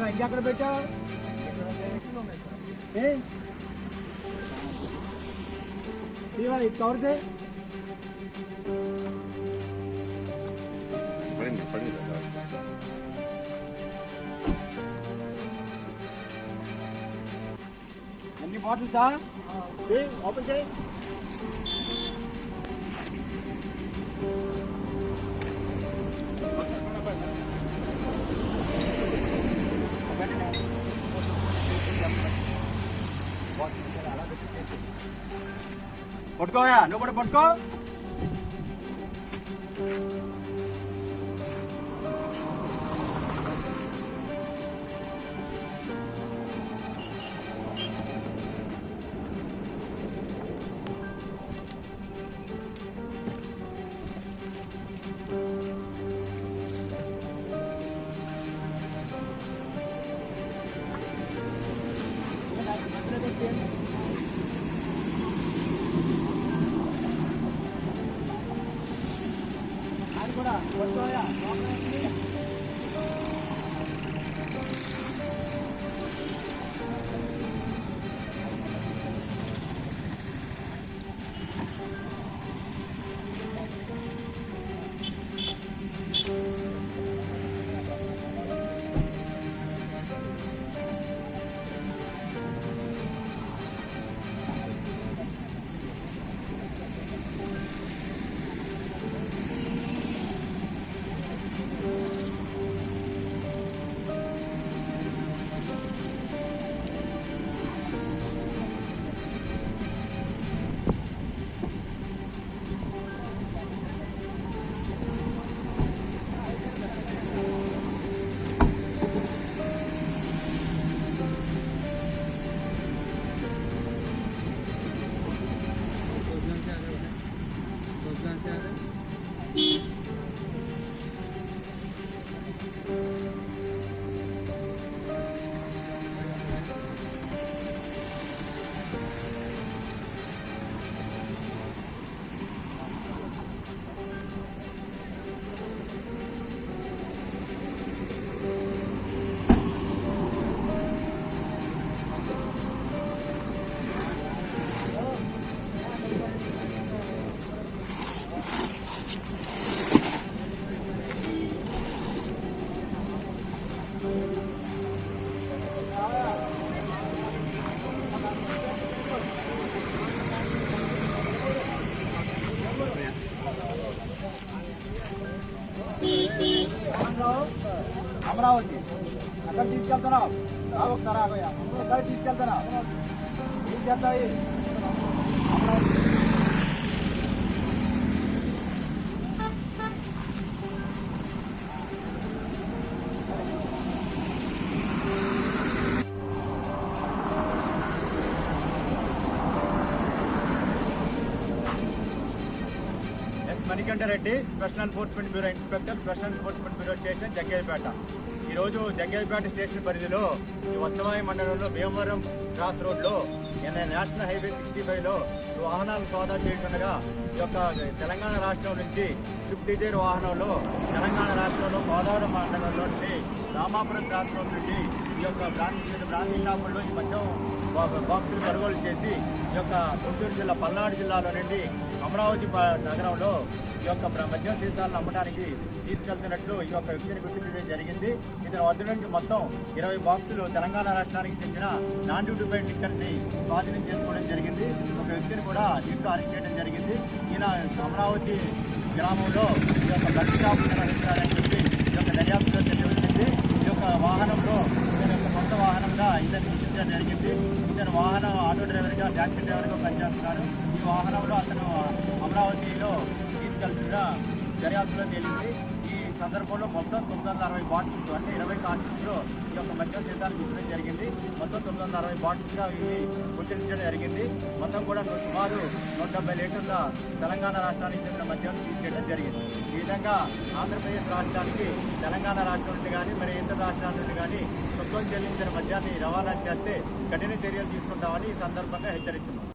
ఇంకెక్కడ పెట్టావు ఇది కవర్తే అన్ని బాటిల్సా ఓపెన్ చేయి. పట్టుకోయా, నువ్వు కూడా పట్టుకో. అమరావతి అక్కడ తీసుకెళ్తున్నావు. ఒకసారి ఆగోయా, ఎక్కడ తీసుకెళ్తున్నావు? ఏం చేస్తాయి? Manikanta Reddy, special enforcement bureau inspector, special enforcement bureau station Jaggayyapeta. ఈరోజు జగ్గయ్యపేట స్టేషన్ పరిధిలో ఈ వత్సవాయి మండలంలో భీమవరం క్రాస్ రోడ్లో నేషనల్ హైవే 65లో వాహనాలు సోదా చేస్తుండగా ఈ యొక్క తెలంగాణ రాష్ట్రం నుంచి స్విఫ్ట్ డిజైర్ వాహనంలో తెలంగాణ రాష్ట్రంలో కోదాడ మండలంలో నుండి రామాపురం క్రాస్ రోడ్ నుండి ఈ యొక్క బ్రాంతి షాపుల్లో ఈ మద్యం బాక్సులు కొనుగోలు చేసి ఈ యొక్క గుంటూరు జిల్లా పల్నాడు జిల్లాలో నుండి అమరావతి నగరంలో ఈ యొక్క మద్యం సీసాలను అమ్మడానికి తీసుకెళ్తున్నట్లు ఈ యొక్క వ్యక్తిని గుర్తించడం జరిగింది. ఇతని వద్ద నుంచి మొత్తం 20 బాక్సులు తెలంగాణ రాష్ట్రానికి చెందిన నాన్ డ్యూటీ పెయిడ్ లిక్కర్ని స్వాధీనం చేసుకోవడం జరిగింది. ఒక వ్యక్తిని కూడా దీంట్లో అరెస్ట్ చేయడం జరిగింది. ఈయన అమరావతి గ్రామంలో ఈ యొక్క బస్ స్టాప్ నిర్వహించాలని చెప్పి ఈ యొక్క దర్యాప్తులో తెలియజేసింది. ఈ యొక్క వాహనంలో ఇతని యొక్క సొంత వాహనంగా ఇతను గుర్తించడం జరిగింది. ఇతను వాహనం ఆటో డ్రైవర్గా, ట్యాక్సీ డ్రైవర్గా పనిచేస్తున్నాడు. ఈ వాహనంలో అతను అమరావతిలో తీసుకెళ్తున్న దర్యాప్తులో తేలింది. ఈ సందర్భంలో మొత్తం 960 బాటిల్స్ అంటే 20 కార్టూన్స్లో ఈ యొక్క మద్యం సీసాలు గుర్తించడం జరిగింది. మొత్తం 960 బాటిల్స్గా ఇవి గుర్తించడం జరిగింది. మొత్తం కూడా సుమారు 170 లీటర్ల తెలంగాణ రాష్ట్రానికి చెందిన మద్యాన్ని సీజ్ చేయడం జరిగింది. ఈ విధంగా ఆంధ్రప్రదేశ్ రాష్ట్రానికి తెలంగాణ రాష్ట్రం నుండి కానీ మరి ఇతర రాష్ట్రాల నుండి కానీ సుంకం చెల్లించిన మద్యాన్ని రవాణా చేస్తే కఠిన చర్యలు తీసుకుంటామని ఈ సందర్భంగా హెచ్చరిస్తున్నాం.